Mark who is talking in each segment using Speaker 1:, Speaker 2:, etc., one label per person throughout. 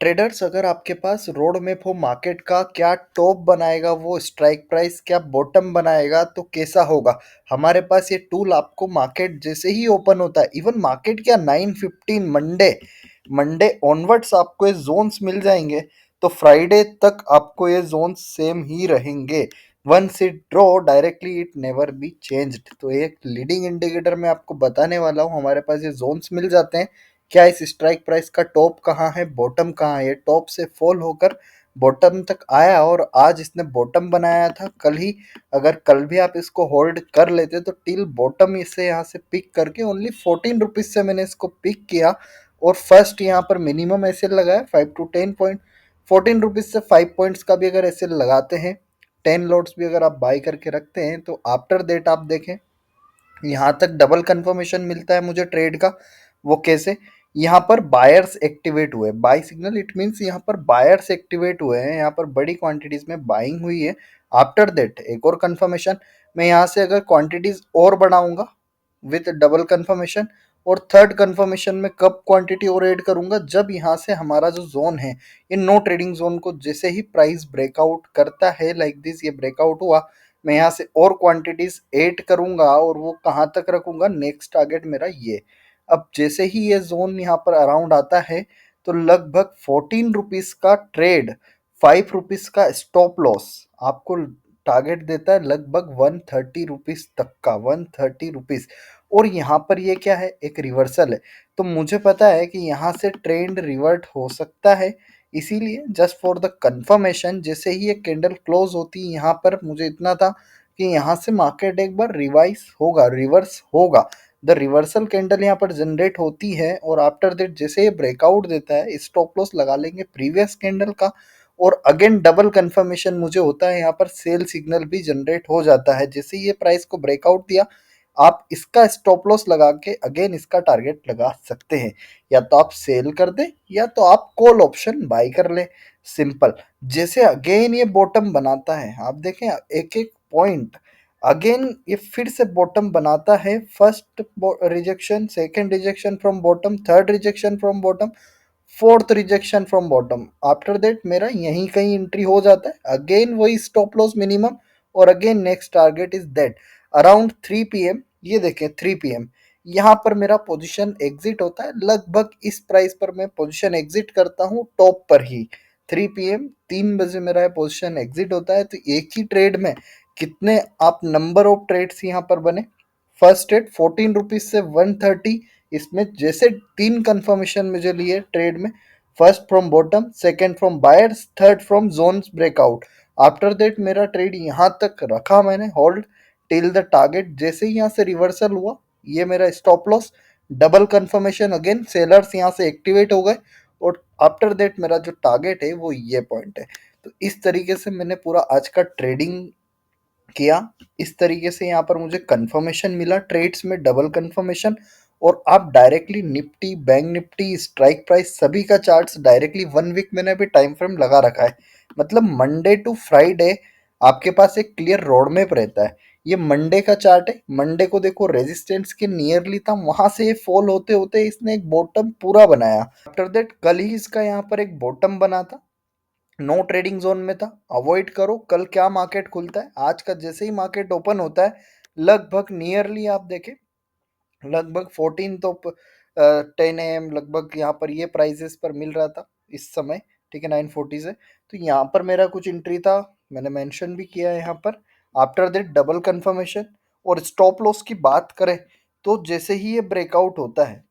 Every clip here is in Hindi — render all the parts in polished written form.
Speaker 1: ट्रेडर्स, अगर आपके पास रोड मैप हो मार्केट का, क्या टॉप बनाएगा वो स्ट्राइक प्राइस, क्या बॉटम बनाएगा तो कैसा होगा। हमारे पास ये टूल आपको मार्केट जैसे ही ओपन होता है, इवन मार्केट क्या 9:15 मंडे मंडे ऑनवर्ड्स आपको ये जोन्स मिल जाएंगे। तो फ्राइडे तक आपको ये जोन्स सेम ही रहेंगे। Once it draw directly it never be changed. तो एक लीडिंग इंडिकेटर मैं आपको बताने वाला हूँ। हमारे पास ये जोन्स मिल जाते हैं। क्या इस स्ट्राइक प्राइस का टॉप कहाँ है, बॉटम कहाँ है। ये टॉप से फॉल होकर बॉटम तक आया और आज इसने बॉटम बनाया था कल ही। अगर कल भी आप इसको होल्ड कर लेते तो टिल बॉटम इसे यहाँ से पिक करके ओनली 14 रुपीज से मैंने इसको पिक किया। और फर्स्ट यहाँ पर मिनिमम ऐसे लगाया 5 to 10 पॉइंट। 14 रुपीज से 5 पॉइंट्स का भी अगर ऐसे लगाते हैं, 10 लॉट्स भी अगर आप बाई करके रखते हैं, तो आफ्टर देट आप देखें यहाँ तक डबल कंफर्मेशन मिलता है मुझे ट्रेड का। वो कैसे? यहाँ पर बायर्स एक्टिवेट हुए, बाई सिग्नल, इट मीन्स यहाँ पर बायर्स एक्टिवेट हुए हैं, यहाँ पर बड़ी क्वांटिटीज में बाइंग हुई है। आफ्टर दैट एक और कंफर्मेशन, मैं यहाँ से अगर क्वांटिटीज और बढ़ाऊंगा विथ डबल कंफर्मेशन, और थर्ड कंफर्मेशन में कब क्वांटिटी और ऐड करूंगा, जब यहाँ से हमारा जो जोन है, इन नो ट्रेडिंग जोन को जैसे ही प्राइस ब्रेकआउट करता है लाइक दिस, ये ब्रेकआउट हुआ, मैं यहाँ से और क्वांटिटीज ऐड करूंगा और वो कहाँ तक रखूंगा, नेक्स्ट टारगेट मेरा ये। अब जैसे ही ये जोन यहाँ पर अराउंड आता है, तो लगभग 14 रुपीज का ट्रेड, 5 रुपीज का स्टॉप लॉस आपको टारगेट देता है लगभग 130 रुपीज तक का, 130 रुपीज। और यहाँ पर ये क्या है, एक रिवर्सल है। तो मुझे पता है कि यहाँ से ट्रेंड रिवर्ट हो सकता है, इसीलिए जस्ट फॉर द कंफर्मेशन जैसे ही ये कैंडल क्लोज होती है, यहाँ पर मुझे इतना था कि यहाँ से मार्केट एक बार रिवाइज होगा, रिवर्स होगा। द रिवर्सल कैंडल यहाँ पर जनरेट होती है और आफ्टर दैट जैसे ये ब्रेकआउट देता है, स्टॉप लॉस लगा लेंगे प्रीवियस कैंडल का। और अगेन डबल कंफर्मेशन मुझे होता है, यहाँ पर सेल सिग्नल भी जनरेट हो जाता है। जैसे ही ये प्राइस को ब्रेकआउट दिया, आप इसका स्टॉप लॉस लगा के अगेन इसका टारगेट लगा सकते हैं। या तो आप सेल कर दें या तो आप कॉल ऑप्शन बाय कर लें, सिंपल। जैसे अगेन ये बॉटम बनाता है, आप देखें एक एक पॉइंट, अगेन ये फिर से बॉटम बनाता है। First rejection, second rejection from bottom, third rejection from bottom, fourth rejection from bottom. After that मेरा यहीं कहीं एंट्री हो जाता है, अगेन वही स्टॉप लॉस मिनिमम, और again next target is that around 3 PM। ये देखें 3 PM, यहाँ पर मेरा पोजीशन एग्जिट होता है। लगभग इस प्राइस पर मैं पोजीशन एग्जिट करता हूँ टॉप पर ही। 3 PM 3 बजे मेरा पोजीशन एग्जिट होता है। तो एक ही ट्रेड में कितने आप नंबर ऑफ ट्रेड्स यहाँ पर बने। फर्स्ट ट्रेड 14 रुपीज से 130, इसमें जैसे तीन कंफर्मेशन मुझे लिए ट्रेड में, first from bottom, second from buyers, third from zones breakout. After that मेरा ट्रेड यहाँ तक रखा मैंने होल्ड टिल द टारगेट। जैसे ही यहाँ से रिवर्सल हुआ, ये मेरा stop loss, double confirmation, again sellers यहाँ से एक्टिवेट हो गए। और आफ्टर दैट मेरा जो टारगेट है वो ये पॉइंट है। तो इस तरीके से मैंने पूरा आज का ट्रेडिंग किया। इस तरीके से यहाँ पर मुझे कंफर्मेशन मिला ट्रेड्स में, डबल कंफर्मेशन। और आप directly Nifty, bank Nifty, strike price सभी का चार्ट्स डायरेक्टली 1 वीक मैंने अभी टाइम फ्रेम लगा रखा है। मतलब मंडे टू फ्राइडे आपके पास एक क्लियर रोड मैप रहता है। ये मंडे का चार्ट है, मंडे को देखो रेजिस्टेंस के नियरली था, वहां से ये फॉल होते होते इसने एक बॉटम पूरा बनाया। आफ्टर दैट कल ही इसका यहाँ पर एक बॉटम बना था, नो ट्रेडिंग जोन में था। अवॉइड करो, कल क्या मार्केट खुलता है, आज का जैसे ही मार्केट ओपन होता है, लगभग नियरली आप देखें लगभग 14 तो 10 AM लगभग यहाँ पर ये प्राइजेस पर मिल रहा था इस समय, ठीक है, 940 से। तो यहाँ पर मेरा कुछ एंट्री था, मैंने मेंशन भी किया है यहाँ पर। After that double confirmation. और स्टॉप लॉस की बात करें, तो जैसे ही ये ब्रेकआउट होता है,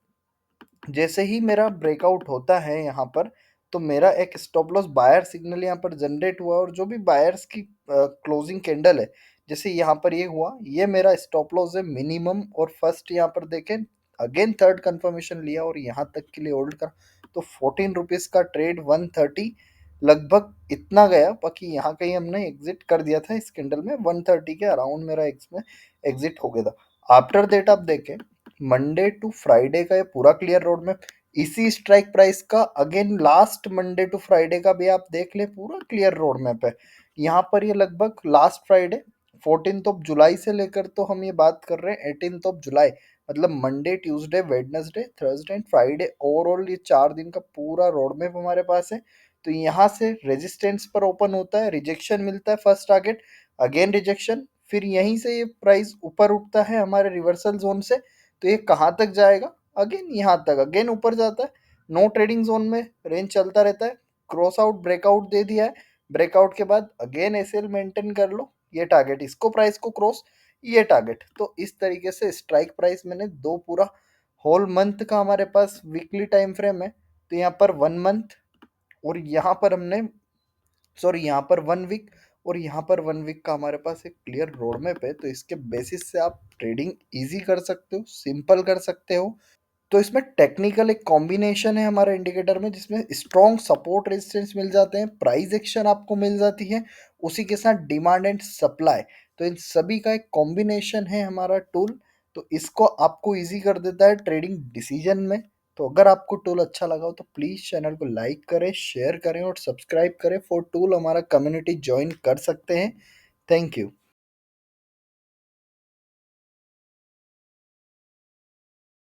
Speaker 1: जैसे ही मेरा ब्रेकआउट होता है यहाँ पर, तो मेरा एक स्टॉप लॉस बायर सिग्नल यहाँ पर जनरेट हुआ। और जो भी बायर्स की क्लोजिंग कैंडल है, जैसे यहाँ पर ये हुआ, ये मेरा स्टॉप लॉस है मिनिमम। और फर्स्ट यहाँ पर देखें, अगेन थर्ड कंफर्मेशन लिया और यहाँ तक के लिए होल्ड करा। तो 14 रुपीज का ट्रेड 130 लगभग इतना गया। बाकी यहाँ कहीं हमने एग्जिट कर दिया था इस कैंडल में, 130 के अराउंड मेरा इसमें एग्जिट हो गया था। आफ्टर डेट आप देखें, मंडे टू फ्राइडे का ये पूरा क्लियर रोड मैप, इसी स्ट्राइक प्राइस का again last Monday to Friday का भी आप देख ले, पूरा क्लियर रोड मैप है। यहाँ पर ये लगभग लास्ट फ्राइडे 14 ऑफ जुलाई से लेकर, तो हम ये बात कर रहे हैं 18 ऑफ जुलाई, मतलब Monday, Tuesday, Wednesday, Thursday and Friday, overall ये 4 दिन का पूरा रोड मैप हमारे पास है। तो यहाँ से रेजिस्टेंस पर ओपन होता है, रिजेक्शन मिलता है फर्स्ट टारगेट, अगेन रिजेक्शन, फिर यहीं से ये प्राइस ऊपर उठता है हमारे रिवर्सल जोन से। तो ये कहाँ तक जाएगा? अगेन यहाँ तक, अगेन ऊपर जाता है। नो ट्रेडिंग जोन में रेंज चलता रहता है। क्रॉस आउट, ब्रेकआउट दे दिया है, ब्रेकआउट के बाद अगेन एसएल मेंटेन कर लो, ये टारगेट, इसको प्राइस को क्रॉस, ये टारगेट। तो इस तरीके से स्ट्राइक प्राइस मैंने दो पूरा होल मंथ का हमारे पास वीकली टाइम फ्रेम है। तो यहाँ पर 1 मंथ, और यहाँ पर हमने, सॉरी, यहाँ पर 1 वीक, और यहाँ पर 1 वीक का हमारे पास एक क्लियर रोड मैप है। तो इसके बेसिस से आप ट्रेडिंग इजी कर सकते हो, सिंपल कर सकते हो। तो इसमें टेक्निकल एक कॉम्बिनेशन है हमारे इंडिकेटर में, जिसमें स्ट्रॉन्ग सपोर्ट रेजिस्टेंस मिल जाते हैं, प्राइस एक्शन आपको मिल जाती है, उसी के साथ डिमांड एंड सप्लाई। तो इन सभी का एक कॉम्बिनेशन है हमारा टूल। तो इसको आपको इजी कर देता है ट्रेडिंग डिसीजन में। तो अगर आपको टूल अच्छा लगा हो तो प्लीज़ चैनल को लाइक करें, शेयर करें और सब्सक्राइब करें। फॉर टूल हमारा कम्युनिटी ज्वाइन कर सकते हैं। Thank you.